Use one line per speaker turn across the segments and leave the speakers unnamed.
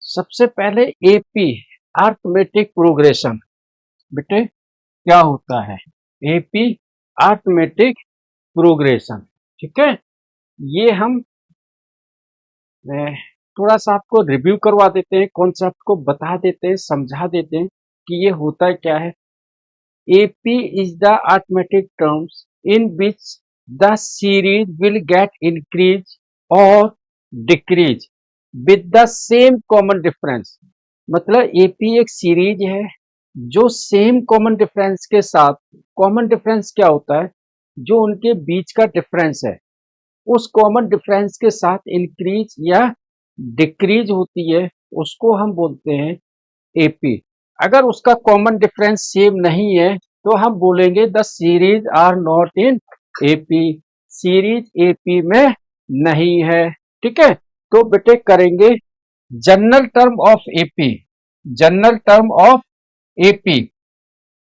सबसे पहले AP arithmetic progression. बेटे क्या होता है एपी अर्थमेटिक प्रोग्रेशन? ठीक है, ये हम थोड़ा सा आपको रिव्यू करवा देते हैं, कॉन्सेप्ट को बता देते हैं, समझा देते हैं कि ये होता क्या है। AP is the arithmetic terms in which the series will get increase और decrease with the same common difference. मतलब एपी एक सीरीज है जो सेम कॉमन डिफरेंस के साथ, कॉमन डिफरेंस क्या होता है, जो उनके बीच का डिफरेंस है, उस कॉमन डिफरेंस के साथ इंक्रीज या डिक्रीज होती है, उसको हम बोलते हैं एपी। अगर उसका कॉमन डिफरेंस सेम नहीं है तो हम बोलेंगे the series are not in AP, series AP में नहीं है। ठीक है, तो बेटे करेंगे general term of AP, general term of AP.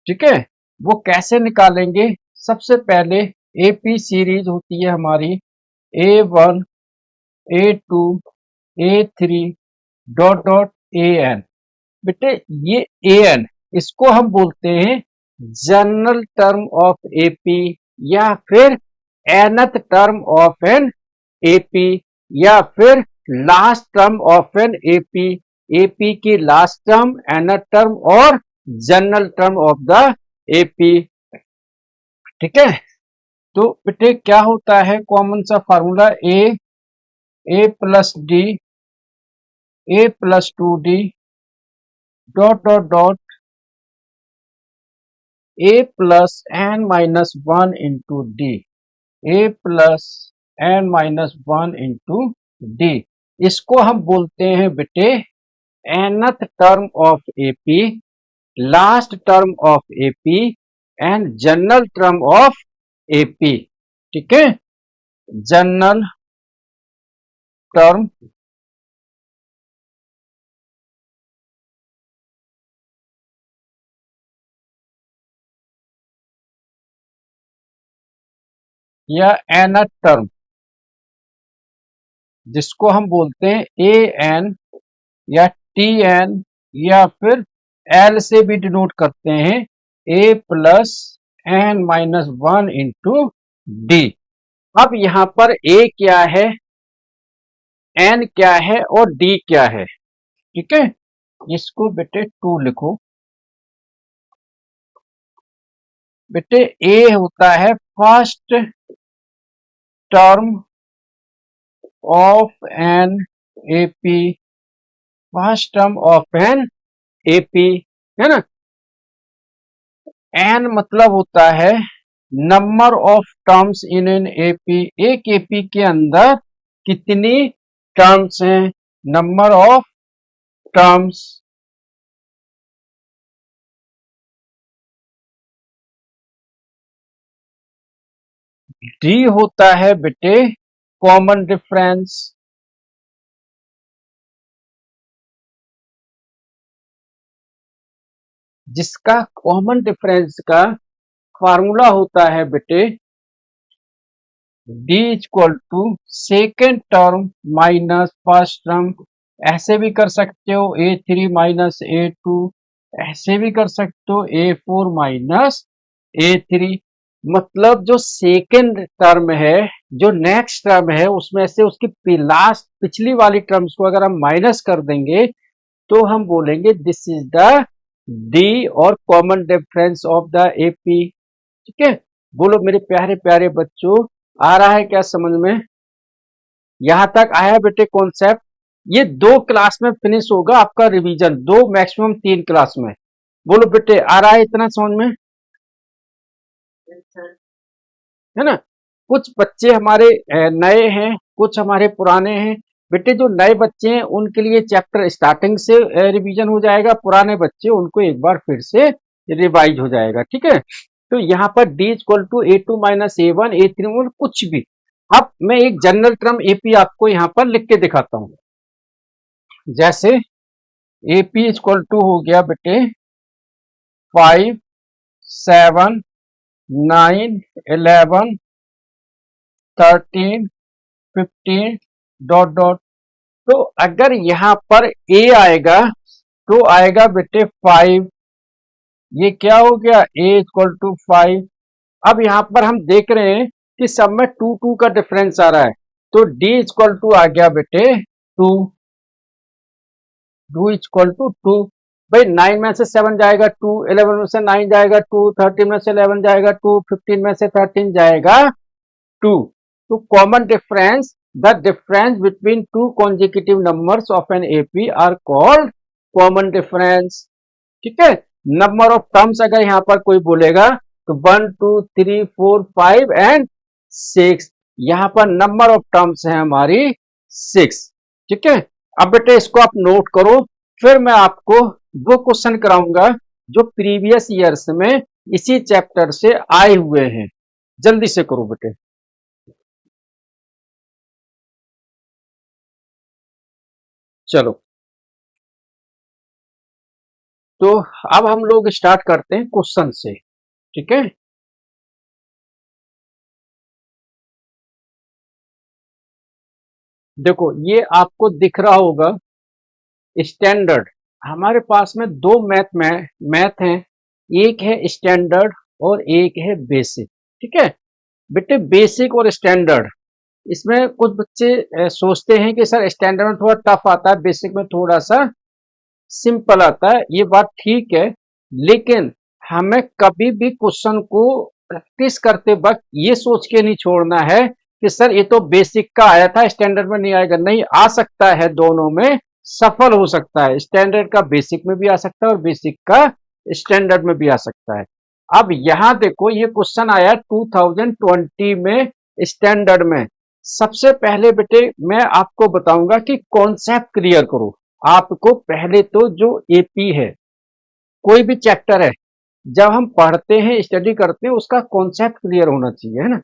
ठीक है, वो कैसे निकालेंगे? सबसे पहले एपी सीरीज होती है हमारी A1 A2 A3 dot dot AN। बेटे ये AN, इसको हम बोलते हैं जनरल टर्म ऑफ एपी या फिर nth term of an AP या फिर last term of an AP. AP की लास्ट टर्म, nth टर्म और general term of the AP. ठीक है, तो बेटे क्या होता है कॉमन सा formula, A plus D, A plus 2D dot dot dot A plus N minus 1 into D, A plus N minus 1 into D. इसको हम बोलते हैं बेटे nth term of AP, last term of AP and general term of AP. ठीक है, general term या nth term, जिसको हम बोलते हैं AN या TN या फिर L से भी डिनोट करते हैं A plus N minus 1 into D. अब यहां पर A क्या है, N क्या है और D क्या है? ठीक है, इसको बेटे 2 लिखो। बेटे A होता है first term of an AP, first term of an AP, है ना। एन मतलब होता है number of terms in an AP, एक एपी के अंदर कितनी टर्म्स हैं, नंबर ऑफ टर्म्स। डी होता है बेटे कॉमन डिफरेंस, जिसका कॉमन डिफरेंस का फार्मूला होता है बेटे d equal to second term minus first term. ऐसे भी कर सकते हो A3 माइनस A2, ऐसे भी कर सकते हो A4 माइनस A3। मतलब जो सेकेंड टर्म है, जो नेक्स्ट टर्म है, उसमें से उसकी लास्ट पिछली वाली टर्म्स को अगर हम माइनस कर देंगे तो हम बोलेंगे दिस इज द डी और common difference of the AP. ठीक है, बोलो मेरे प्यारे प्यारे बच्चों, आ रहा है क्या समझ में? यहां तक आया बेटे कॉन्सेप्ट? ये 2 क्लास में फिनिश होगा आपका रिवीजन, 2 मैक्सिमम 3 क्लास में। बोलो बेटे आ रहा है इतना समझ में? है ना। कुछ बच्चे हमारे नए हैं, कुछ हमारे पुराने हैं। बेटे जो नए बच्चे हैं उनके लिए चैप्टर स्टार्टिंग से रिवीजन हो जाएगा, पुराने बच्चे उनको एक बार फिर से रिवाइज हो जाएगा। ठीक है, तो यहाँ पर D equal to A2 minus A1 A3 कुछ भी। अब मैं एक जनरल टर्म एपी आपको यहाँ पर लिख के दिखाता हूं। जैसे एपी इक्वल टू हो गया बेटे 5 7 9 11 13 15 डॉट डॉट। तो अगर यहाँ पर ए आएगा तो आएगा बेटे 5। ये क्या हो गया, ए इक्वल टू 5। अब यहाँ पर हम देख रहे हैं कि सब में 2 का डिफरेंस आ रहा है, तो डी इक्वल टू आ गया बेटे 2। 2 इक्वल टू 2। भाई 9 में से 7 जाएगा 2, 11 में से 9 जाएगा 2, 13 में से 11 जाएगा 2, 15 में से 13 जाएगा 2। तो common difference, the difference between two consecutive numbers of an AP are called common difference. ठीक है। नंबर ऑफ टर्म्स अगर यहाँ पर कोई बोलेगा तो 1 2 3 4 5 एंड 6, यहाँ पर नंबर ऑफ टर्म्स है हमारी 6। ठीक है। अब बेटे इसको आप नोट करो, फिर मैं आपको वो क्वेश्चन कराऊंगा जो प्रीवियस ईयर्स में इसी चैप्टर से आए हुए हैं। जल्दी से करो बेटे। चलो, तो अब हम लोग स्टार्ट करते हैं क्वेश्चन से। ठीक है। देखो ये आपको दिख रहा होगा स्टैंडर्ड। हमारे पास में दो मैथ हैं, एक है स्टैंडर्ड और एक है बेसिक। ठीक है बेटे, बेसिक और स्टैंडर्ड, इसमें कुछ बच्चे सोचते हैं कि सर स्टैंडर्ड में थोड़ा टफ आता है, बेसिक में थोड़ा सा सिंपल आता है। ये बात ठीक है, लेकिन हमें कभी भी क्वेश्चन को प्रैक्टिस करते वक्त ये सोच के नहीं छोड़ना है कि सर ये तो बेसिक का आया था स्टैंडर्ड में नहीं आएगा। नहीं, आ सकता है, दोनों में सफल हो सकता है। स्टैंडर्ड का बेसिक में भी आ सकता है और बेसिक का स्टैंडर्ड में भी आ सकता है। अब यहां देखो, ये क्वेश्चन आया 2020 में स्टैंडर्ड में। सबसे पहले बेटे मैं आपको बताऊंगा कि कॉन्सेप्ट क्लियर करो। आपको पहले तो जो एपी है, कोई भी चैप्टर है, जब हम पढ़ते हैं स्टडी करते हैं उसका कॉन्सेप्ट क्लियर होना चाहिए, है ना।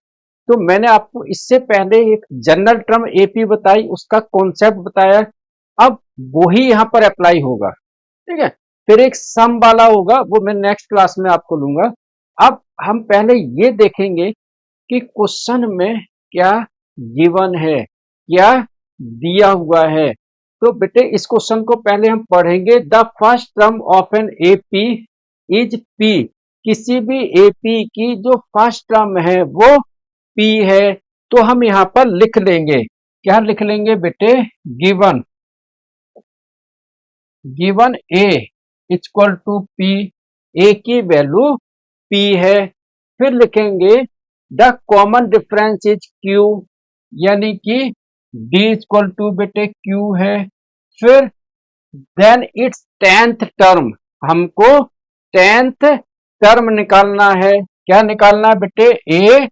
तो मैंने आपको इससे पहले एक जनरल टर्म एपी बताई, उसका कॉन्सेप्ट बताया। अब वही यहां पर अप्लाई होगा। ठीक है। फिर एक सम वाला होगा, वो मैं नेक्स्ट क्लास में आपको लूंगा। अब हम पहले ये देखेंगे कि क्वेश्चन में क्या गिवन है, क्या दिया हुआ है। तो बेटे इस क्वेश्चन को पहले हम पढ़ेंगे। The first term of an AP is P. किसी भी एपी की जो फर्स्ट टर्म है वो पी है। तो हम यहां पर लिख लेंगे, क्या लिख लेंगे बेटे, given, given A equal to P. A की वैल्यू पी है। फिर लिखेंगे the common difference is Q, यानी कि डी इक्वल टू बेटे क्यू है। फिर देन इट्स टेंथ टर्म, हमको टेंथ टर्म निकालना है। क्या निकालना है बेटे, ए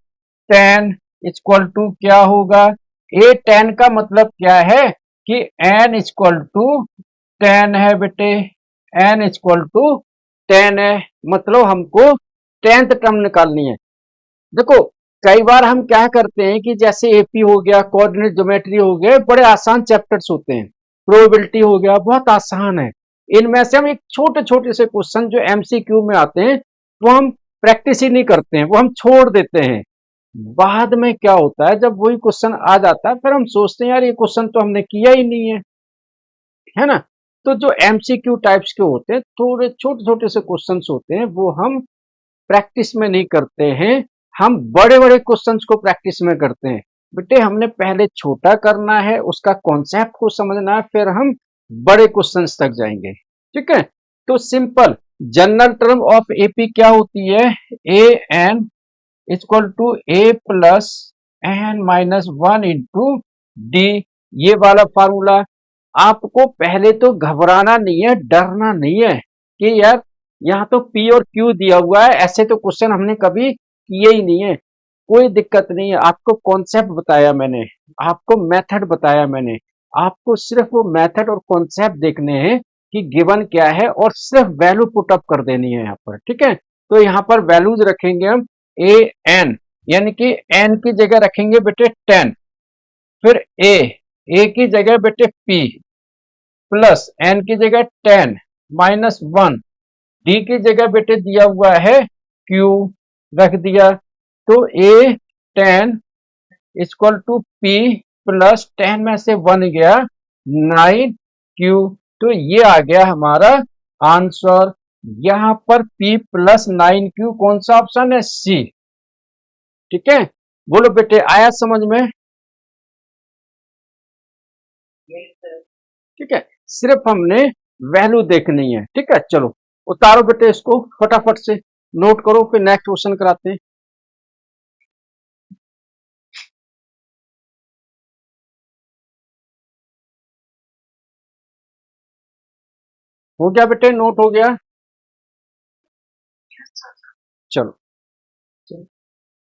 10 इक्वल टू क्या होगा, ए 10 का मतलब क्या है कि एन इक्वल टू 10 है बेटे, एन इक्वल टू 10 है, मतलब हमको टेंथ टर्म निकालनी है। देखो कई बार हम क्या करते हैं कि जैसे एपी हो गया, कोऑर्डिनेट ज्योमेट्री हो गए, बड़े आसान चैप्टर्स होते हैं, प्रोबेबिलिटी हो गया, बहुत आसान है। इनमें से हम एक छोटे छोटे से क्वेश्चन जो एमसीक्यू में आते हैं वो हम प्रैक्टिस ही नहीं करते हैं, वो हम छोड़ देते हैं। बाद में क्या होता है, जब वही क्वेश्चन आ जाता है फिर हम सोचते हैं यार ये क्वेश्चन तो हमने किया ही नहीं है ना। तो जो एमसीक्यू टाइप्स के होते हैं, थोड़े छोटे छोटे से क्वेश्चंस होते हैं, वो हम प्रैक्टिस में नहीं करते हैं, हम बड़े बड़े क्वेश्चंस को प्रैक्टिस में करते हैं। बेटे हमने पहले छोटा करना है, उसका कॉन्सेप्ट को समझना है, फिर हम बड़े क्वेश्चंस तक जाएंगे। ठीक है। तो simple general term of AP क्या होती है, A N equal to A plus N minus 1 into D, ये वाला फार्मूला। आपको पहले तो घबराना नहीं है, डरना नहीं है कि यार यहाँ तो पी और क्यू दिया हुआ है, ऐसे तो क्वेश्चन हमने कभी किए ही नहीं है। कोई दिक्कत नहीं है, आपको कॉन्सेप्ट बताया मैंने, आपको मेथड बताया मैंने, आपको सिर्फ वो मेथड और कॉन्सेप्ट देखने हैं कि गिवन क्या है और सिर्फ वैल्यू पुट अप कर देनी है यहाँ पर। ठीक है। तो यहाँ पर वैल्यूज रखेंगे हम ए एन, यानी कि एन की जगह रखेंगे बेटे 10, फिर ए की जगह बेटे पी प्लस एन की जगह 10 माइनस 1, डी की जगह बेटे दिया हुआ है क्यू, रख दिया। तो ए 10 इक्वल टू पी प्लस 10 में से 1 गया, 9Q। तो ये आ गया हमारा आंसर। यहां पर P प्लस 9Q कौन सा ऑप्शन है? सी। ठीक है, बोलो बेटे आया समझ में? ठीक है, सिर्फ हमने वैल्यू देखनी है। ठीक है, चलो उतारो बेटे इसको फटाफट से, नोट करो, फिर नेक्स्ट क्वेश्चन कराते हैं। हो गया बेटे, नोट हो गया? चलो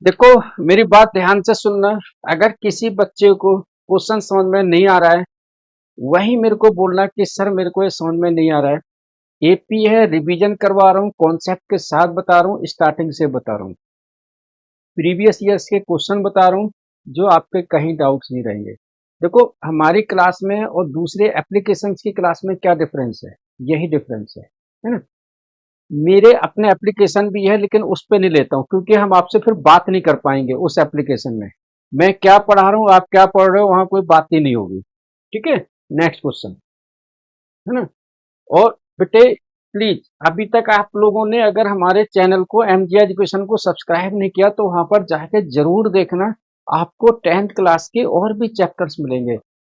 देखो, मेरी बात ध्यान से सुनना। अगर किसी बच्चे को क्वेश्चन समझ में नहीं आ रहा है, वही मेरे को बोलना कि सर मेरे को ये समझ में नहीं आ रहा है। एपी है, रिवीजन करवा रहा हूँ, कॉन्सेप्ट के साथ बता रहा हूँ, स्टार्टिंग से बता रहा हूँ, प्रीवियस ईयर्स के क्वेश्चन बता रहा हूँ, जो आपके कहीं डाउट्स नहीं रहेंगे। देखो, हमारी क्लास में और दूसरे एप्लीकेशंस की क्लास में क्या डिफरेंस है? यही डिफरेंस है ना? मेरे अपने एप्लीकेशन भी है, लेकिन उस पे नहीं लेता हूँ, क्योंकि हम आपसे फिर बात नहीं कर पाएंगे उस एप्लीकेशन में। मैं क्या पढ़ा रहा हूँ, आप क्या पढ़ रहे हो, वहां कोई बात ही नहीं होगी। ठीक है, नेक्स्ट क्वेश्चन, है ना? और बेटे प्लीज, अभी तक आप लोगों ने अगर हमारे चैनल को एमजी एजुकेशन को सब्सक्राइब नहीं किया, तो वहां पर जाके जरूर देखना। आपको 10th क्लास के और भी चैप्टर्स मिलेंगे,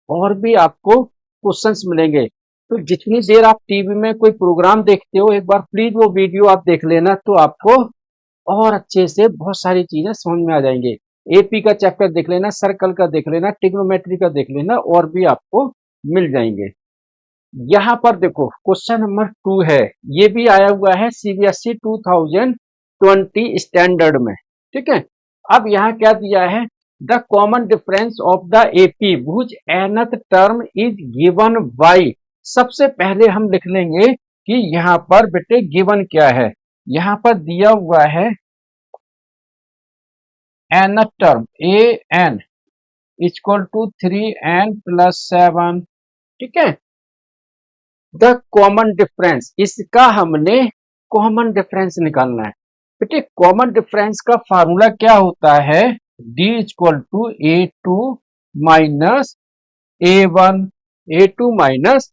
और भी आपको क्वेश्चंस मिलेंगे। तो जितनी देर आप टीवी में कोई प्रोग्राम देखते हो, एक बार प्लीज वो वीडियो आप देख लेना, तो आपको और अच्छे से बहुत सारी चीजें समझ में आ जाएंगे। एपी का चैप्टर देख लेना, सर्कल का देख लेना, ट्रिग्नोमेट्री का देख लेना, और भी आपको मिल जाएंगे। यहाँ पर देखो क्वेश्चन नंबर 2 है, ये भी आया हुआ है सीबीएसई 2020 स्टैंडर्ड में। ठीक है, अब यहाँ क्या दिया है? The common difference of the AP which nth term is given by. सबसे पहले हम लिख लेंगे कि यहाँ पर बेटे गिवन क्या है। यहाँ पर दिया हुआ है nth term a N equal to 3n plus 7। ठीक है, द कॉमन डिफरेंस, इसका हमने कॉमन डिफरेंस निकालना है। बेटे कॉमन डिफरेंस का फार्मूला क्या होता है? D equal to A2 minus A1। A2 minus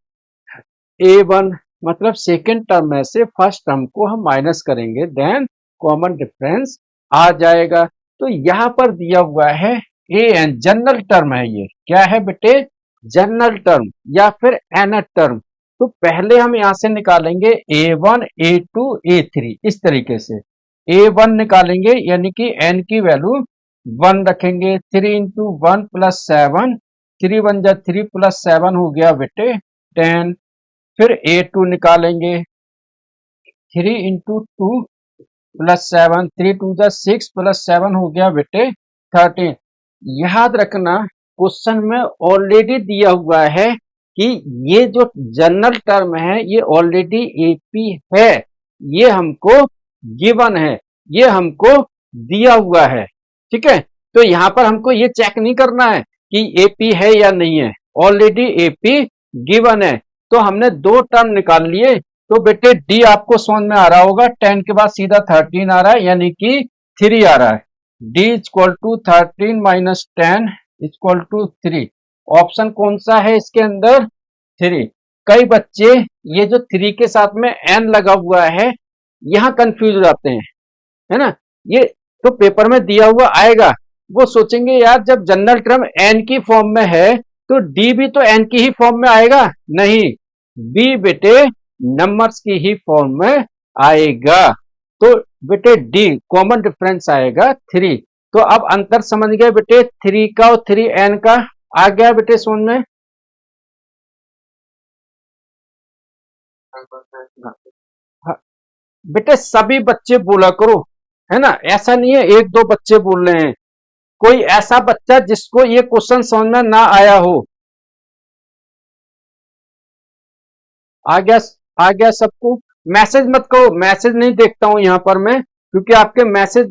A1 मतलब सेकेंड टर्म में से फर्स्ट टर्म को हम माइनस करेंगे, देन कॉमन डिफरेंस आ जाएगा। तो यहां पर दिया हुआ है ए एन, जनरल टर्म है ये। क्या है बेटे? जनरल टर्म या फिर nth टर्म। तो पहले हम यहां से निकालेंगे A1 A2 A3, इस तरीके से A1 निकालेंगे, यानी कि n की वैल्यू 1 रखेंगे। 3 इंटू 1 प्लस 7, 3 वन जा 3 प्लस 7 हो गया बेटे 10। फिर A2 निकालेंगे, 3 इंटू 2 प्लस 7, 3 टू जा 6 प्लस 7 हो गया बेटे 13। याद रखना, क्वेश्चन में ऑलरेडी दिया हुआ है कि ये जो जनरल टर्म है ये ऑलरेडी एपी है, ये हमको गिवन है, ये हमको दिया हुआ है। ठीक है, तो यहां पर हमको ये चेक नहीं करना है कि एपी है या नहीं है, ऑलरेडी एपी गिवन है। तो हमने दो टर्म निकाल लिए। तो बेटे डी आपको समझ में आ रहा होगा, 10 के बाद सीधा 13 आ रहा है, यानी कि 3 आ रहा है। D equal to 13 minus 10 equal to 3। Option कौन सा है इसके अंदर? 3। कई बच्चे ये जो 3 के साथ में एन लगा हुआ है, यहां कंफ्यूज हो जाते हैं, है ना? ये तो पेपर में दिया हुआ आएगा, वो सोचेंगे यार जब जनरल टर्म एन की फॉर्म में है, तो डी भी तो एन की ही फॉर्म में आएगा। नहीं, बी बेटे नंबर्स की ही फॉर्म में आएगा। तो बेटे डी कॉमन डिफरेंस आएगा 3। तो अब अंतर समझ गए बेटे, 3 का और 3n का आ गया बेटे समझ में? हाँ, बेटे सभी बच्चे बोला करो, है ना? ऐसा नहीं है एक दो बच्चे बोल रहे हैं, कोई ऐसा बच्चा जिसको ये क्वेश्चन समझ में ना आया हो। आ गया? आ गया सबको? मैसेज मत करो, मैसेज नहीं देखता हूं यहां पर मैं, क्योंकि आपके मैसेज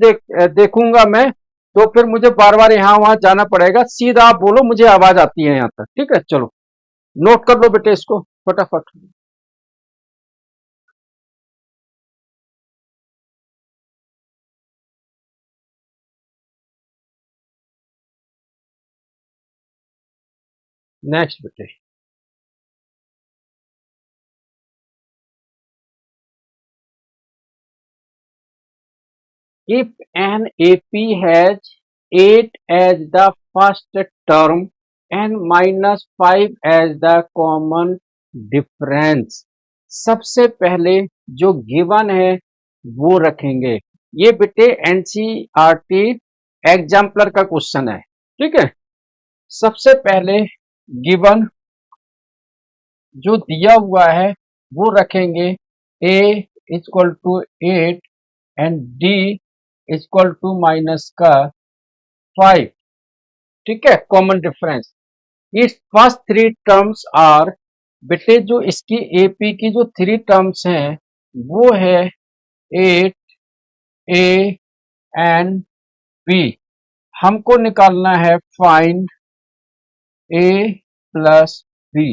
देखूंगा मैं, तो फिर मुझे बार बार यहां वहां जाना पड़ेगा। सीधा आप बोलो, मुझे आवाज आती है यहां तक। ठीक है, चलो नोट कर लो बेटे इसको फटाफट। नेक्स्ट बेटे, if an AP has 8 as the first term and -5 as the common difference, सबसे पहले जो गिवन है वो रखेंगे। ये बेटे एनसीईआरटी एग्जाम्पलर का क्वेश्चन है, ठीक है। सबसे पहले गिवन जो दिया हुआ है वो रखेंगे a equal to 8 and d equal to minus का 5, ठीक है, कॉमन डिफरेंस। इस फर्स्ट थ्री टर्म्स आर, बेटे जो इसकी एपी की जो थ्री टर्म्स हैं वो है 8 a एंड b। हमको निकालना है फाइंड a प्लस b,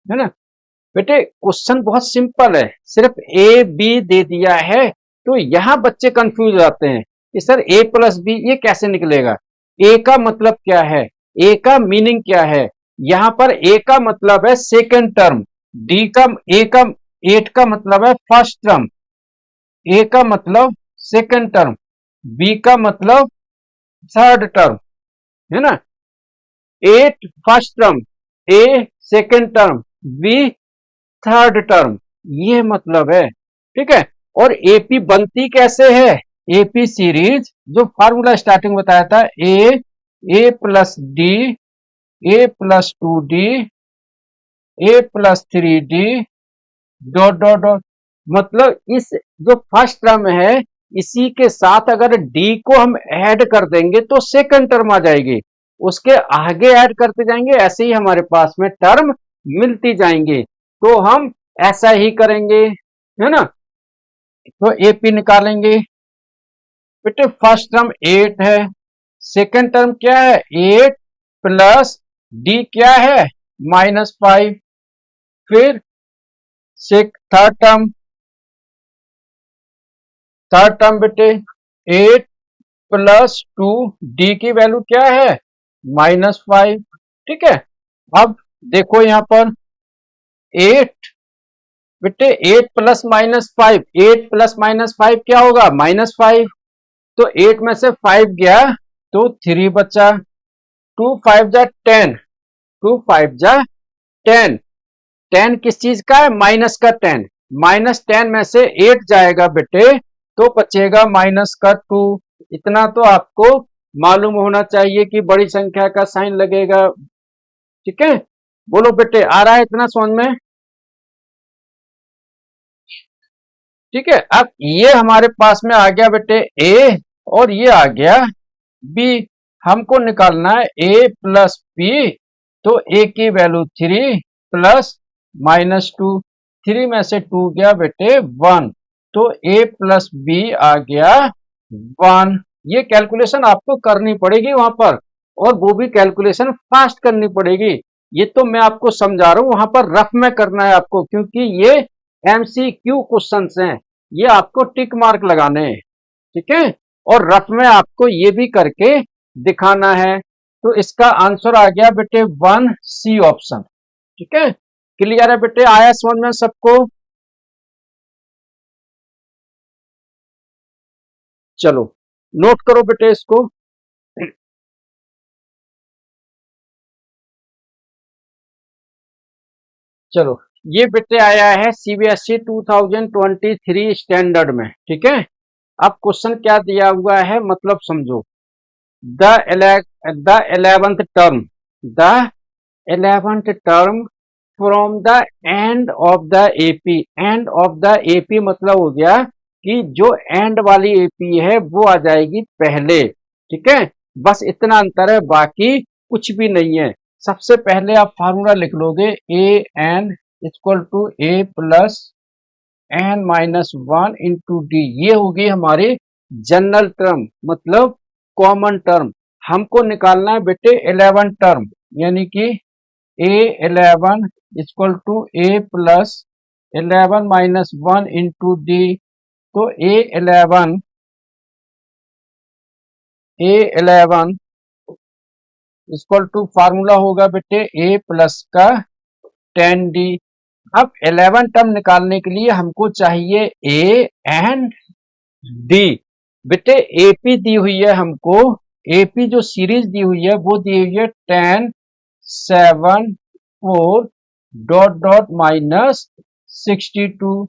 है ना। बेटे क्वेश्चन बहुत सिंपल है, सिर्फ ए बी दे दिया है तो यहां बच्चे कंफ्यूज हो जाते हैं कि सर ए प्लस बी ये कैसे निकलेगा। ए का मतलब क्या है, ए का मीनिंग क्या है। यहां पर ए का मतलब है सेकंड टर्म, डी का ए का 8 का मतलब है फर्स्ट टर्म, ए का मतलब सेकंड टर्म, बी का मतलब थर्ड टर्म, है ना। 8 first term, A second term, B third term, ये मतलब है, ठीक है। और एपी बनती कैसे है, एपी सीरीज जो फार्मूला स्टार्टिंग बताया था A plus D, A plus 2d, A plus 3d, dot dot dot, मतलब इस जो फर्स्ट टर्म है इसी के साथ अगर डी को हम ऐड कर देंगे तो सेकंड टर्म आ जाएगी, उसके आगे ऐड करते जाएंगे, ऐसे ही हमारे पास में टर्म मिलती जाएंगे। तो हम ऐसा ही करेंगे, है ना। तो एपी निकालेंगे, बेटे फर्स्ट टर्म 8 है, सेकंड टर्म क्या है 8 प्लस डी क्या है -5, फिर थर्ड टर्म बेटे 8 प्लस 2 डी की वैल्यू क्या है -5, ठीक है। अब देखो यहां पर 8 बेटे 8 प्लस -5, 8 प्लस -5 क्या होगा -5, तो 8 में से 5 गया तो 3 बचा, 2 5 जा 10, 2 5 जा 10, 10 किस चीज का है माइनस का 10, -10 में से 8 जाएगा बेटे तो बचेगा -2। इतना तो आपको मालूम होना चाहिए कि बड़ी संख्या का साइन लगेगा, ठीक है। बोलो बेटे आ रहा है इतना समझ में, ठीक है। अब ये हमारे पास में आ गया बेटे ए और ये आ गया बी, हमको निकालना है ए प्लस बी, तो ए की वैल्यू 3 प्लस -2, 3 में से 2 गया बेटे 1, तो ए प्लस बी आ गया 1। ये कैलकुलेशन आपको करनी पड़ेगी वहां पर, और वो भी कैलकुलेशन फास्ट करनी पड़ेगी। ये तो मैं आपको समझा रहा हूं, वहां पर रफ में करना है आपको, क्योंकि ये एमसीक्यू क्वेश्चंस हैं, ये आपको टिक मार्क लगाने हैं, ठीक है। और रफ में आपको ये भी करके दिखाना है। तो इसका आंसर आ गया बेटे 1C ऑप्शन, ठीक है। क्लियर है बेटे, आया समझ में सबको। चलो नोट करो बेटे इसको। चलो ये बेटे आया है सीबीएसई 2023 स्टैंडर्ड में, ठीक है। अब क्वेश्चन क्या दिया हुआ है मतलब समझो। The 11th term, the 11th term from the end of the AP, end of the AP मतलब हो गया कि जो एंड वाली एपी है वो आ जाएगी पहले, ठीक है। बस इतना अंतर है, बाकी कुछ भी नहीं है। सबसे पहले आप फार्मूला लिख लोगे A N equal to A plus N minus 1 into D, ये होगी हमारी जनरल टर्म मतलब कॉमन टर्म। हमको निकालना है बेटे 11 टर्म, यानी कि A11 equal to A plus 11 minus 1 into D, तो A11 इक्वल टू फार्मूला होगा बेटे ए प्लस का 10d। अब 11 टर्म निकालने के लिए हमको चाहिए ए एंड डी, बेटे एपी दी हुई है हमको, एपी जो सीरीज दी हुई है वो दी हुई है 10 7 4 dot dot minus 62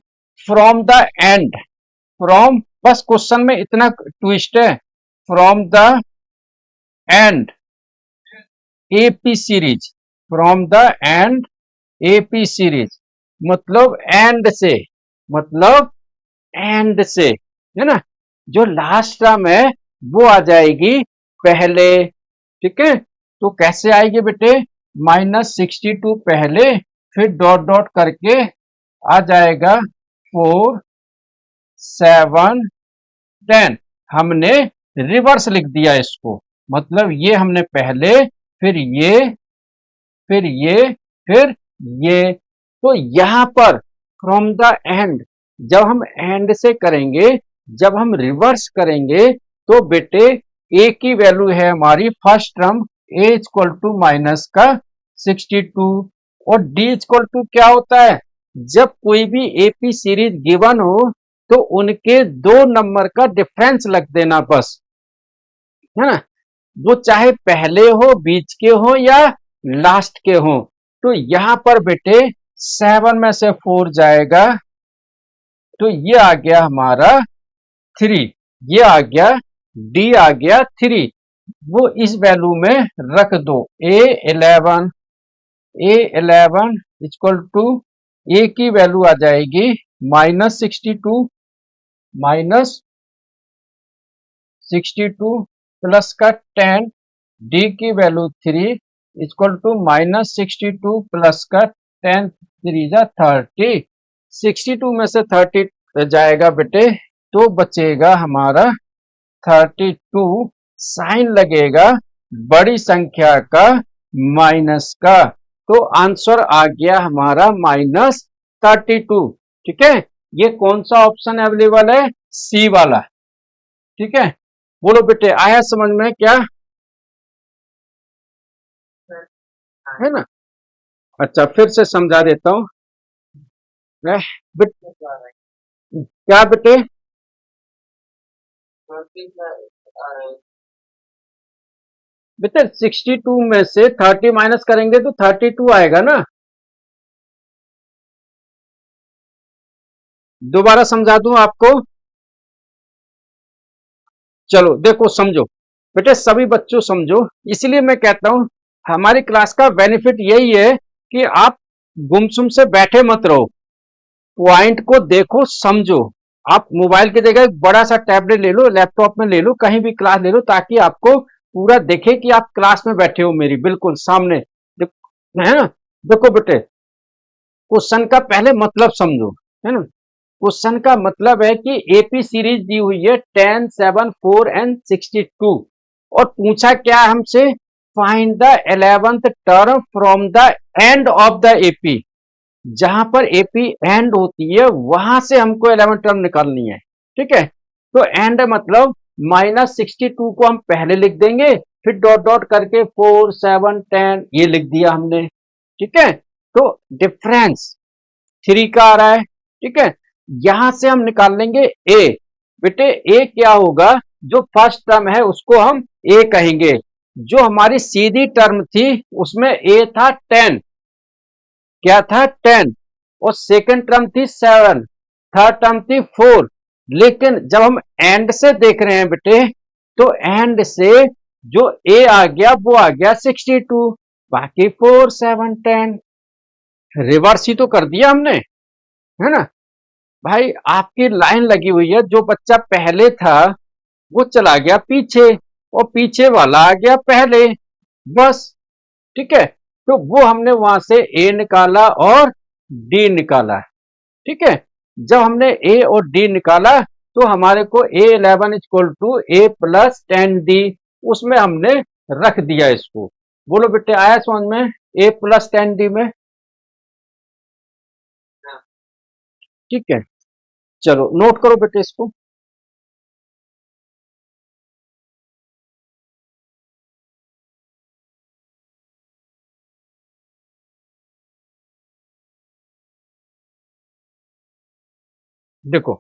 from the end, from, बस क्वेश्चन में इतना ट्विस्ट है, from the end AP series, from the end AP series, मतलब एंड से, मतलब एंड से, है ना, जो लास्ट टर्म है वो आ जाएगी पहले, ठीक है। तो कैसे आएगी बेटे, -62 पहले, फिर डॉट डॉट करके आ जाएगा 4 7 10, हमने रिवर्स लिख दिया इसको, मतलब ये हमने पहले, फिर ये, फिर ये, फिर ये। तो यहां पर फ्रॉम द एंड, जब हम एंड से करेंगे, जब हम रिवर्स करेंगे, तो बेटे ए की वैल्यू है हमारी first term a equal to minus का 62, और डी इक्वल टू क्या होता है, जब कोई भी एपी सीरीज गिवन हो तो उनके दो नंबर का डिफरेंस लग देना बस, है ना, वो चाहे पहले हो, बीच के हो, या लास्ट के हो। तो यहां पर बेटे 7 में से 4 जाएगा, तो ये आ गया हमारा 3, ये आ गया, डी आ गया 3, वो इस वैल्यू में रख दो, A11, A11 इक्वल टू, ए की वैल्यू आ जाएगी -62, -62 प्लस का 10, डी की वैल्यू 3 इक्वल टू -62 प्लस का 10, 3 जा 30, 62 में से 30 जाएगा बेटे, तो बचेगा हमारा 32, साइन लगेगा बड़ी संख्या का माइनस का, तो आंसर आ गया हमारा -32, ठीक है। ये कौन सा ऑप्शन अवेलेबल है, सी वाला, ठीक है। बोलो बेटे आया समझ में क्या, है ना। अच्छा फिर से समझा देता हूँ, क्या बेटे, बेटे 62 में से 30 माइनस करेंगे तो 32 आएगा ना, दोबारा समझा दूं आपको, चलो देखो समझो, बेटे सभी बच्चों समझो, इसलिए मैं कहता हूं हमारी क्लास का बेनिफिट यही है कि आप गुमसुम से बैठे मत रहो, पॉइंट को देखो समझो। आप मोबाइल की जगह एक बड़ा सा टैबलेट ले लो, लैपटॉप में ले लो, कहीं भी क्लास ले लो, ताकि आपको पूरा देखे कि आप क्लास में बैठे हो मेरी बिल्कुल सामने, है ना। देखो बेटे क्वेश्चन का पहले मतलब समझो, है ना। क्वेश्चन का मतलब है कि एपी सीरीज दी हुई है 10 7 4 एंड 62, और पूछा क्या है हमसे, find the 11th term from the end of the AP, जहां पर एपी एंड होती है वहां से हमको 11 टर्म निकालनी है, ठीक है। तो एंड मतलब -62 को हम पहले लिख देंगे, फिर डॉट डॉट करके 4 7 10 ये लिख दिया हमने, ठीक है। तो डिफरेंस 3 का आ रहा है, ठीक है। यहां से हम निकाल लेंगे ए, बेटे ए क्या होगा, जो फर्स्ट टर्म है उसको हम ए कहेंगे, जो हमारी सीधी टर्म थी उसमें ए था 10, क्या था 10, और सेकंड टर्म थी 7, थर्ड टर्म थी 4, लेकिन जब हम एंड से देख रहे हैं बेटे, तो एंड से जो ए आ गया वो आ गया 62, बाकी 4 7 10, रिवर्स ही तो कर दिया हमने, है ना। भाई आपकी लाइन लगी हुई है, जो बच्चा पहले था वो चला गया पीछे, और पीछे वाला आ गया पहले, बस, ठीक है। तो वो हमने वहां से ए निकाला और डी निकाला, ठीक है। जब हमने ए और डी निकाला, तो हमारे को A11 इक्वल टू A+10D, उसमें हमने रख दिया इसको। बोलो बेटे आया समझ में, A+10D में, ठीक है। चलो नोट करो बेटे इसको, देखो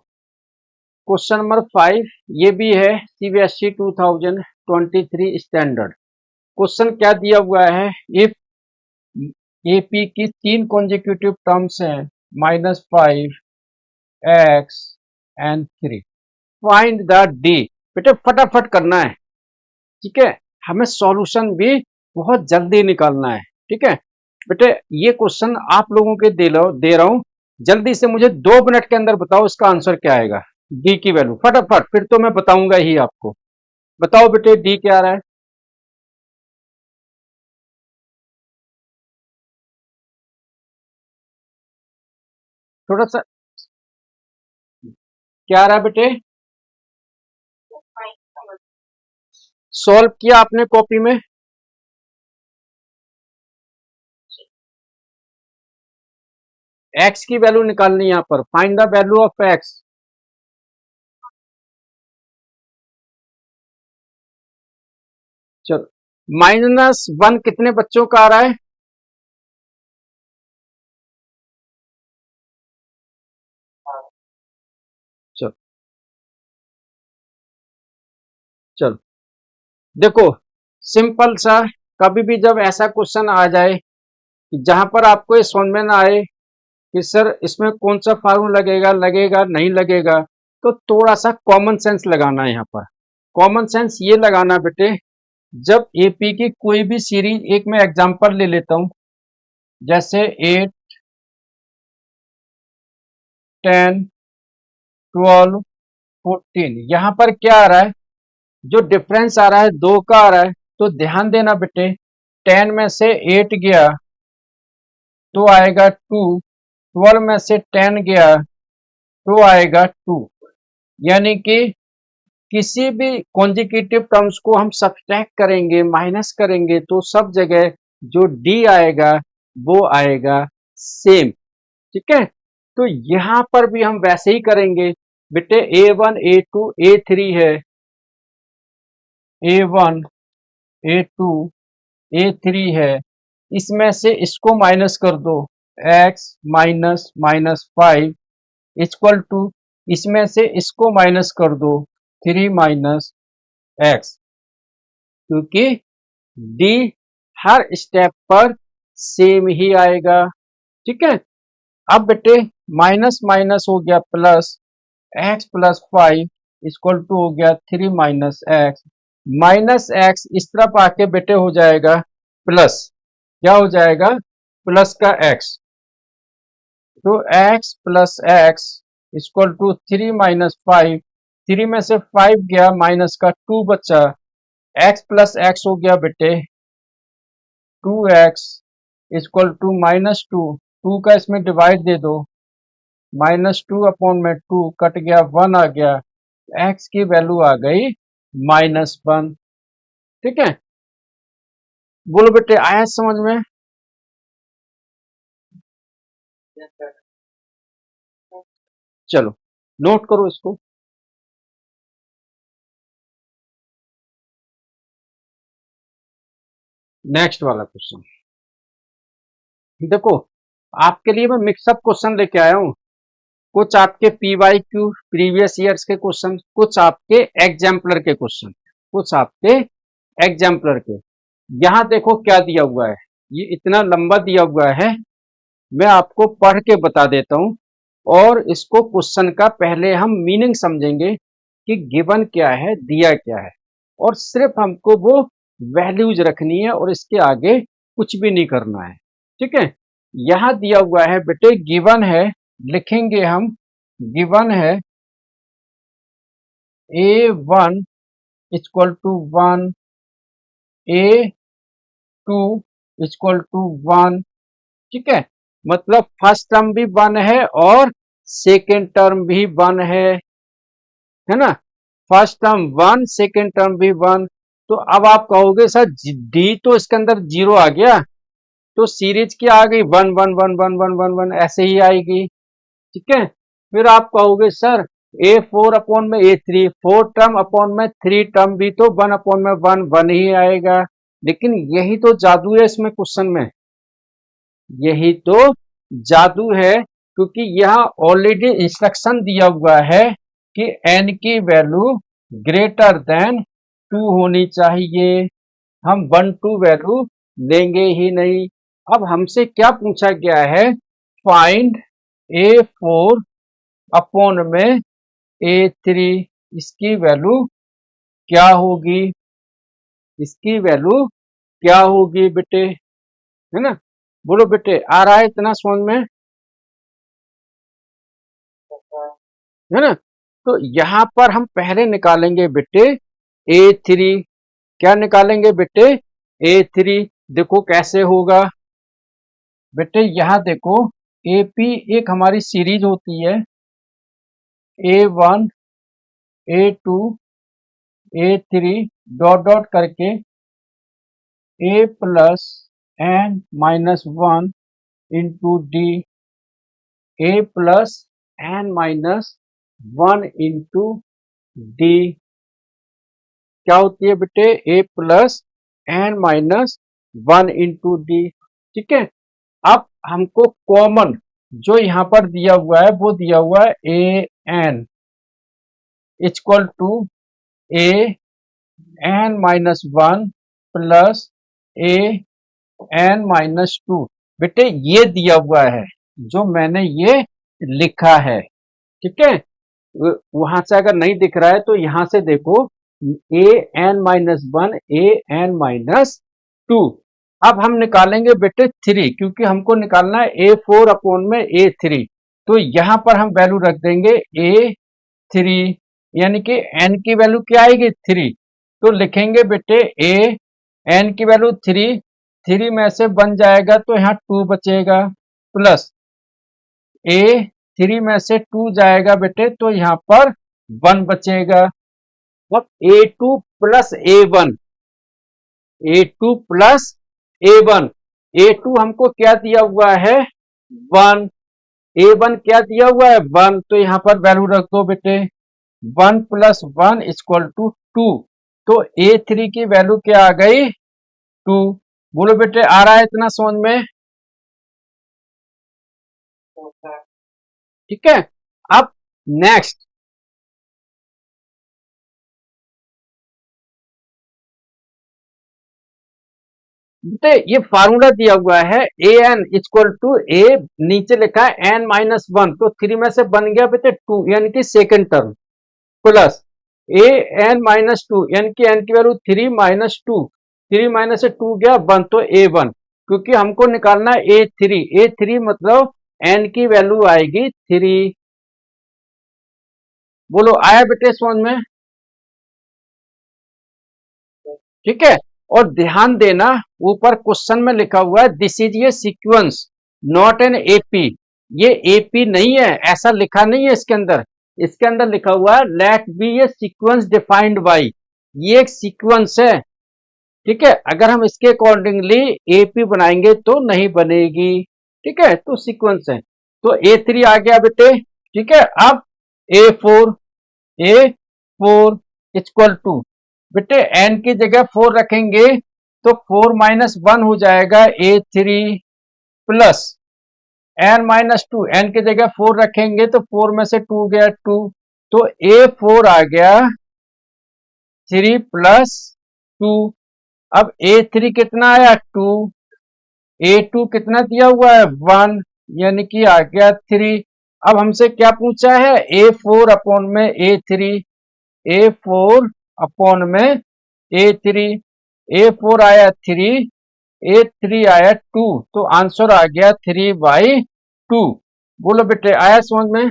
क्वेश्चन नंबर 5 ये भी है सीबीएसई 2023 स्टैंडर्ड। क्वेश्चन क्या दिया हुआ है, इफ एपी की 3 कॉन्जिक्यूटिव टर्म्स हैं -5 x and 3, find the D. बेटे फटाफट करना है, ठीक है, हमें सॉल्यूशन भी बहुत जल्दी निकालना है, ठीक है। बेटे ये क्वेश्चन आप लोगों के दे रहा हूं, जल्दी से मुझे 2 मिनट के अंदर बताओ इसका आंसर क्या आएगा। डी की वैल्यू फटाफट, फिर तो मैं बताऊंगा ही आपको। बताओ बेटे डी क्या आ रहा है। थोड़ा सा क्या आ रहा है बेटे, सॉल्व किया आपने कॉपी में। एक्स की वैल्यू निकालनी है यहाँ पर, find the value of x. चलो, -1 कितने बच्चों का आ रहा है। चलो चलो देखो, सिंपल सा, कभी भी जब ऐसा क्वेश्चन आ जाए कि जहां पर आपको ये समझ में ना आए कि सर इसमें कौन सा फार्मूला लगेगा लगेगा नहीं लगेगा, तो थोड़ा सा कॉमन सेंस लगाना है यहाँ पर। कॉमन सेंस ये लगाना बेटे, जब एपी की कोई भी सीरीज, एक मैं एग्जांपल ले लेता हूं, जैसे 8, 10, 12, 14, यहां पर क्या आ रहा है, जो डिफरेंस आ रहा है 2 का आ रहा है। तो ध्यान देना बेटे, 10 में से 8 गया तो आएगा 2, 12 में से 10 गया तो आएगा 2। यानी कि किसी भी कॉन्जिक्यूटिव टर्म्स को हम सब्ट्रैक्ट करेंगे, माइनस करेंगे, तो सब जगह जो डी आएगा वो आएगा सेम, ठीक है। तो यहां पर भी हम वैसे ही करेंगे बेटे, A1 A2 A3 है, A1 A2 A3 है, इसमें से इसको माइनस कर दो, x माइनस -5 इक्वल टू, इसमें से इसको माइनस कर दो, 3 माइनस x, क्योंकि डी हर स्टेप पर सेम ही आएगा, ठीक है। अब बेटे माइनस माइनस हो गया plus, x plus 5 equal to हो गया 3 माइनस एक्स, माइनस एक्स इस तरफ आके बेटे हो जाएगा प्लस, क्या हो जाएगा, प्लस का x। तो x plus x equal to 3 minus 5, 3 में से 5 गया, माइनस का 2 बचा, x प्लस एक्स हो गया बेटे 2x इक्वल टू -2, 2 का इसमें डिवाइड दे दो, -2 में 2 कट गया, 1 आ गया, x की वैल्यू आ गई -1, ठीक है। बोलो बेटे आया समझ में। चलो नोट करो इसको। नेक्स्ट वाला क्वेश्चन देखो, आपके लिए मैं मिक्सअप क्वेश्चन लेके आया हूं। कुछ आपके PYQ प्रीवियस ईयर्स के क्वेश्चन, कुछ आपके एग्जाम्पलर के क्वेश्चन, कुछ आपके एग्जाम्पलर के। यहां देखो क्या दिया हुआ है, ये इतना लंबा दिया हुआ है, मैं आपको पढ़ के बता देता हूं, और इसको क्वेश्चन का पहले हम मीनिंग समझेंगे कि गिवन क्या है, दिया क्या है, और सिर्फ हमको वो वैल्यूज रखनी है और इसके आगे कुछ भी नहीं करना है, ठीक है। यहां दिया हुआ है बेटे, गिवन है, लिखेंगे हम, गिवन है A1 equal to 1, A2 equal to 1, ठीक है। मतलब फर्स्ट टर्म भी 1 है और सेकेंड टर्म भी 1 है ना। फर्स्ट टर्म 1, सेकेंड टर्म भी 1। तो अब आप कहोगे सर डी तो इसके अंदर 0 आ गया, तो सीरीज क्या आ गई, 1 1 1 1 1 1 1 ऐसे ही आएगी, ठीक है। फिर आप कहोगे सर A4 अपॉन में A3, 4 टर्म अपॉन में 3 टर्म भी तो 1 अपॉन में 1 1 ही आएगा। लेकिन यही तो जादू है इसमें क्वेश्चन में, यही तो जादू है, क्योंकि यहाँ ऑलरेडी इंस्ट्रक्शन दिया हुआ है कि n की वैल्यू ग्रेटर देन 2 होनी चाहिए। हम 1 2 वैल्यू लेंगे ही नहीं। अब हमसे क्या पूछा गया है, फाइंड A4 अपॉन में A3, इसकी वैल्यू क्या होगी, इसकी वैल्यू क्या होगी बेटे, है ना। बोलो बेटे, आ रहा है इतना समझ में, है ना। तो यहां पर हम पहले निकालेंगे बेटे A3। क्या निकालेंगे बेटे, A3। देखो कैसे होगा बेटे, यहां देखो AP एक हमारी सीरीज होती है, A1 A2 A3 dot dot करके A plus n minus 1 into D, A plus n minus 1 into D क्या होती है बेटे, A plus n minus 1 into D। ठीक है। अब हमको कॉमन जो यहां पर दिया हुआ है वो दिया हुआ है an equal to A n minus 1 plus A n minus 2। बेटे ये दिया हुआ है जो मैंने ये लिखा है, ठीक है। वहां से अगर नहीं दिख रहा है तो यहां से देखो A n minus 1 A n minus 2। अब हम निकालेंगे बेटे 3, क्योंकि हमको निकालना है A4 अपॉन में A3। तो यहां पर हम वैल्यू रख देंगे A3, यानी कि n की वैल्यू क्या आएगी 3। तो लिखेंगे बेटे A n की वैल्यू 3, 3 में से बन जाएगा तो यहाँ 2 बचेगा, प्लस A3 में से 2 जाएगा बेटे तो यहाँ पर 1 बचेगा। अब A2 plus A1, A2 plus A1, A2 हमको क्या दिया हुआ है 1, A1 क्या दिया हुआ है 1, तो यहाँ पर वैल्यू रख दो बेटे 1 प्लस 1 इक्वल टू 2। तो A3 की वैल्यू क्या आ गई 2। बोलो बेटे, आ रहा है इतना समझ में, ठीक है। अब नेक्स्ट बेटे ये फार्मूला दिया हुआ है ए एन इक्वल टू ए, नीचे लिखा है n माइनस 1, तो 3 में से बन गया बेटे 2 यानी कि second term, plus A N minus 2 यानी कि n की वैल्यू 3 माइनस 2, 3 माइनस से 2 गया 1 तो A1, क्योंकि हमको निकालना है A3, A3 मतलब n की वैल्यू आएगी 3। बोलो आया बेटे समझ में, ठीक है। और ध्यान देना ऊपर क्वेश्चन में लिखा हुआ है this is a sequence not an AP, ये एपी नहीं है, ऐसा लिखा नहीं है इसके अंदर। इसके अंदर लिखा हुआ है let be a sequence defined by, ये एक सीक्वेंस है, ठीक है। अगर हम इसके अकॉर्डिंगली एपी बनाएंगे तो नहीं बनेगी, ठीक है। तो सीक्वेंस है, तो A3 आ गया बेटे, ठीक है। अब A4, A4 इक्वल टू बेटे n की जगह 4 रखेंगे तो 4 माइनस 1 हो जाएगा A3, plus n minus 2, n की जगह 4 रखेंगे तो 4 में से 2 गया 2, तो A4 आ गया 3 प्लस 2। अब A3 कितना आया 2, A2 कितना दिया हुआ है 1, यानी कि आ गया 3। अब हमसे क्या पूछा है A4 अपॉन में A3, A4 अपॉन में A3, A4 आया 3, A3 आया 2, तो आंसर आ गया 3/2। बोलो बेटे आया समझ में,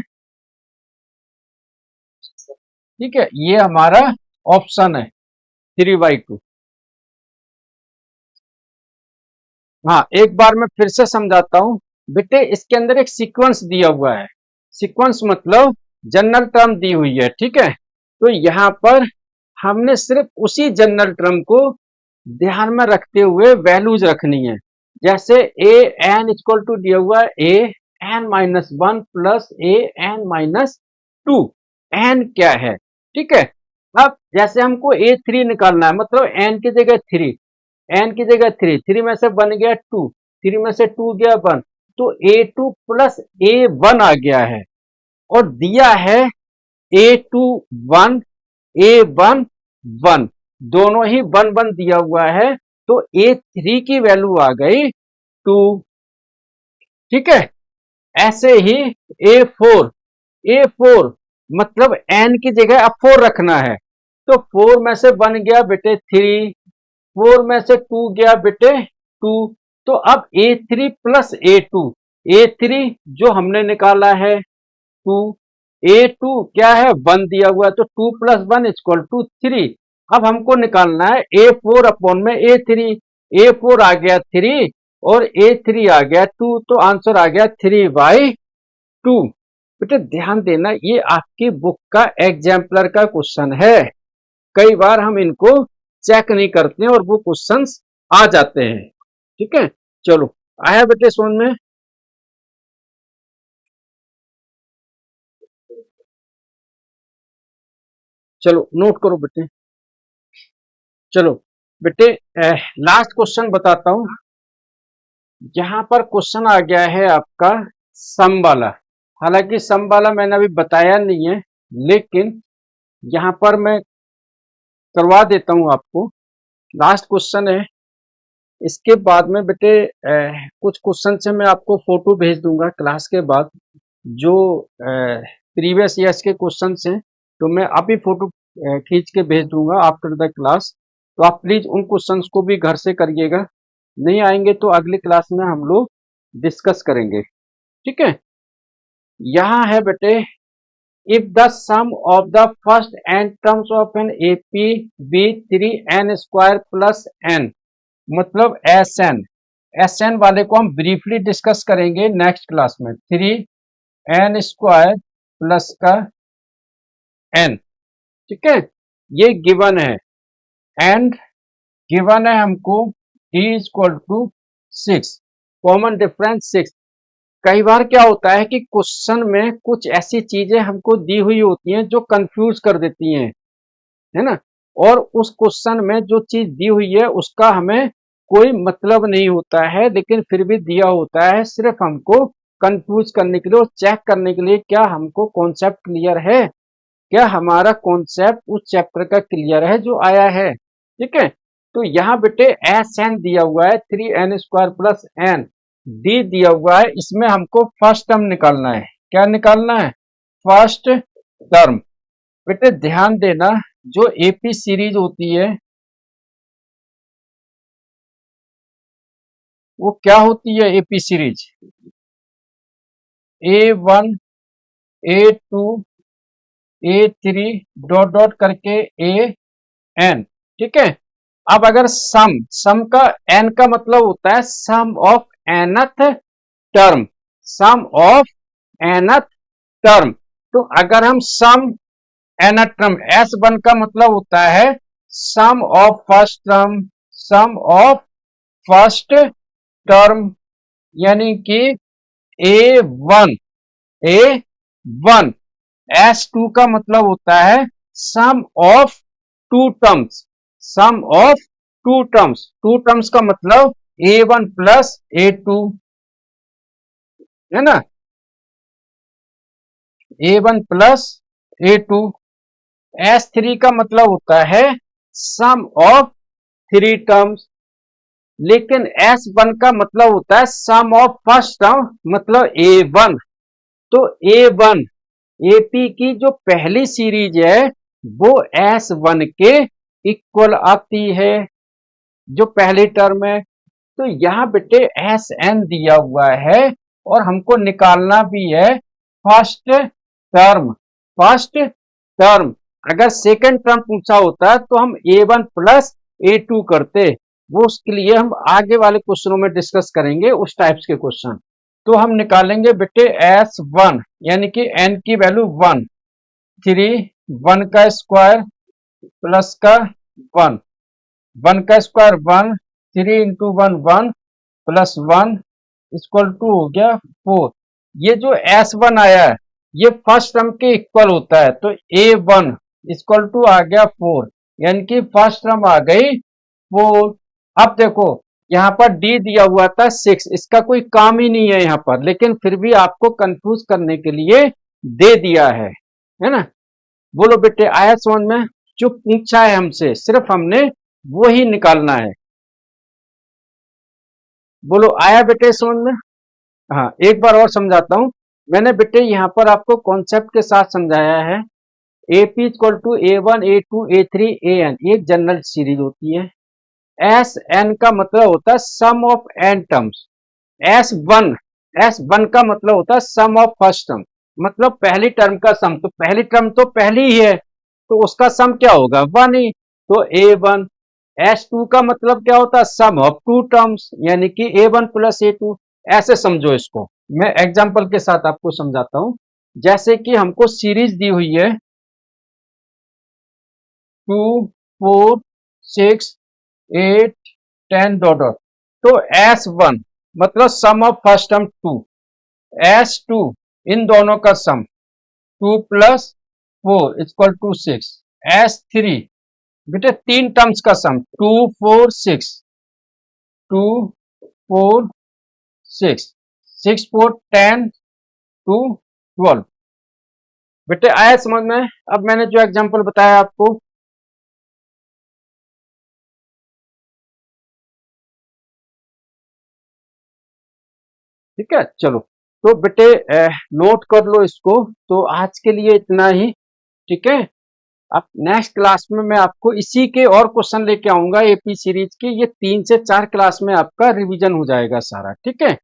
ठीक है। ये हमारा ऑप्शन है 3/2। हाँ एक बार मैं फिर से समझाता हूं बेटे, इसके अंदर एक सीक्वेंस दिया हुआ है, सीक्वेंस मतलब जनरल टर्म दी हुई है, ठीक है। तो यहां पर हमने सिर्फ उसी जनरल टर्म को ध्यान में रखते हुए वैल्यूज रखनी है। जैसे ए एन इक्वल टू दिया हुआ है A N minus 1 plus A N minus 2, N क्या है, ठीक है। अब जैसे हमको A3 निकालना है, मतलब एन की जगह 3, एन की जगह 3, 3 में से बन गया 2, 3 में से 2 गया 1, तो A2 प्लस A1 आ गया है, और दिया है A2 1, A1 1, दोनों ही 1 1 दिया हुआ है, तो A3 की वैल्यू आ गई 2। ठीक है, ऐसे ही A4, A4 मतलब n की जगह अब 4 रखना है, तो 4 में से 1 गया बेटे 3, 4 में से 2 गया बेटे 2, तो अब A3 प्लस A2, A3 जो हमने निकाला है 2, A2 क्या है 1 दिया हुआ है, तो 2 प्लस 1 इक्वल टू 3। अब हमको निकालना है A4 अपॉन में A3, A4 आ गया 3 और A3 आ गया 2, तो आंसर आ गया 3/2। बेटे ध्यान देना, ये आपकी बुक का एग्जाम्पलर का क्वेश्चन है, कई बार हम इनको चेक नहीं करते हैं और वो क्वेश्चंस आ जाते हैं। ठीक है, चलो आया बेटे समझ में। चलो नोट करो बेटे। चलो बेटे लास्ट क्वेश्चन बताता हूं। यहां पर क्वेश्चन आ गया है आपका सम वाला, हालांकि सम वाला मैंने अभी बताया नहीं है, लेकिन यहां पर मैं करवा देता हूं आपको। लास्ट क्वेश्चन है, इसके बाद में बेटे कुछ क्वेश्चन से मैं आपको फोटो भेज दूंगा क्लास के बाद, जो प्रीवियस ईयर्स के क्वेश्चन हैं, तो मैं अभी फोटो खींच के भेज दूंगा आफ्टर द क्लास, तो आप प्लीज उन क्वेश्चंस को भी घर से करिएगा, नहीं आएंगे तो अगली क्लास में हम लोग डिस्कस करेंगे। ठीक है, यहाँ है बेटे, if the sum of the first n terms of an AP be 3n square plus n, मतलब Sn वाले को हम ब्रीफली डिस्कस करेंगे नेक्स्ट क्लास में, 3n स्क्वायर प्लस का n। ठीक है, ये गिवन है, एंड गिवन है हमको d equal to 6, common difference 6। कई बार क्या होता है कि क्वेश्चन में कुछ ऐसी चीजें हमको दी हुई होती हैं जो कंफ्यूज कर देती हैं, है ना, और उस क्वेश्चन में जो चीज दी हुई है उसका हमें कोई मतलब नहीं होता है, लेकिन फिर भी दिया होता है सिर्फ हमको कंफ्यूज करने के लिए और चेक करने के लिए क्या हमको कॉन्सेप्ट क्लियर है, क्या हमारा कॉन्सेप्ट उस चैप्टर का क्लियर है जो आया है। ठीक है, तो यहाँ बेटे Sn दिया हुआ है 3n square plus n, d दिया हुआ है, इसमें हमको फर्स्ट टर्म निकालना है। क्या निकालना है? First term. बेटे ध्यान देना, जो AP सीरीज होती है वो क्या होती है, AP series A1 A2 A3 dot dot करके AN। ठीक है, अब अगर सम का n का मतलब होता है sum of nth term, sum of nth term, तो अगर हम सम nth टर्म, S1 का मतलब होता है sum of first term, sum of first term, यानी कि A1 A1। S2 का मतलब होता है sum of two terms, sum of two terms, two terms का मतलब A1 प्लस A2, है ना, A1 प्लस A2। S3 का मतलब होता है सम ऑफ थ्री टर्म्स, लेकिन S1 का मतलब होता है सम ऑफ फर्स्ट टर्म, मतलब A1। तो A1 AP की जो पहली सीरीज है वो S1 के इक्वल आती है, जो पहली टर्म है। तो यहाँ बेटे Sn दिया हुआ है और हमको निकालना भी है फर्स्ट टर्म, फर्स्ट टर्म। अगर सेकंड टर्म पूछा होता तो हम A1 प्लस A2 करते, वो उसके लिए हम आगे वाले क्वेश्चनों में डिस्कस करेंगे उस टाइप्स के क्वेश्चन। तो हम निकालेंगे बेटे S1, यानी कि n की वैल्यू 1, 3 1 का स्क्वायर प्लस का 1, 1 का square 1, 3 into 1 1 plus 1 equal to हो गया 4। ये जो S1 आया है ये फर्स्ट टर्म के इक्वल होता है, तो A1 इक्वल टू आ गया 4, यानी कि फर्स्ट टर्म आ गई 4। अब देखो यहाँ पर D दिया हुआ था 6, इसका कोई काम ही नहीं है यहाँ पर, लेकिन फिर भी आपको कंफ्यूज करने के लिए दे दिया है ना। बोलो बेटे आया समझ में? जो पूछा है हमसे सिर्फ हमने वो ही निकालना है। बोलो आया बेटे समझ में? हाँ, एक बार और समझाता हूँ। मैंने बेटे यहाँ पर आपको कॉन्सेप्ट के साथ समझाया है। AP equal to A1 A2 A3 AN एक जनरल सीरीज होती है। SN का मतलब होता है sum of n terms. S1 S1 का मतलब होता है सम ऑफ फर्स्ट टर्म, मतलब पहली टर्म का सम। तो पहली टर्म तो पहली ही है, तो उसका सम क्या होगा? 1 ही। तो A1। S2 का मतलब क्या होता है? सम ऑफ टू टर्म्स, यानी कि A1 प्लस A2। ऐसे समझो इसको। मैं एग्जांपल के साथ आपको समझाता हूं। जैसे कि हमको सीरीज दी हुई है 2 4 6 8 10 डॉट डॉट। तो S1 मतलब सम ऑफ फर्स्ट टर्म 2, S2 इन दोनों का सम 2 प्लस 4 इक्वल टू 6, S3 बेटे तीन टर्म्स का सम 2 4 6, 2 4 6, 6 4 10 2 12। बेटे आया समझ में? अब मैंने जो एग्जांपल बताया आपको, ठीक है। चलो तो बेटे नोट कर लो इसको। तो आज के लिए इतना ही, ठीक है। अब नेक्स्ट क्लास में मैं आपको इसी के और क्वेश्चन लेके आऊंगा एपी सीरीज के। ये 3 से 4 क्लास में आपका रिवीजन हो जाएगा सारा, ठीक है।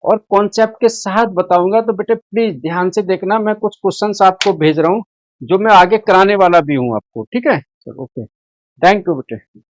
और कॉन्सेप्ट के साथ बताऊंगा। तो बेटे प्लीज ध्यान से देखना, मैं कुछ क्वेश्चंस आपको भेज रहा हूँ जो मैं आगे कराने वाला भी हूँ आपको, ठीक है। चलो ओके, थैंक यू बेटे।